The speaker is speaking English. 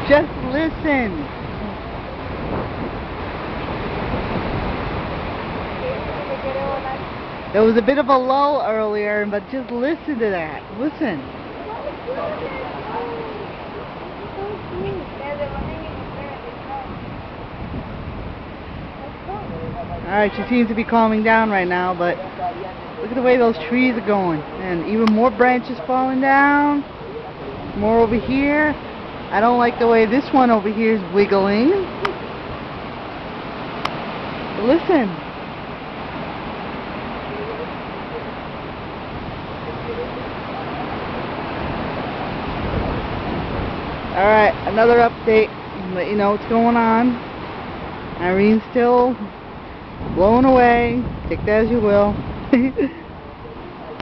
Just listen. There was a bit of a lull earlier, but just listen to that. Listen. Alright, she seems to be calming down right now, but look at the way those trees are going. And even more branches falling down. More over here. I don't like the way this one over here is wiggling. Listen. Alright, another update. Let you know what's going on. Irene's still blowing away. Take that as you will.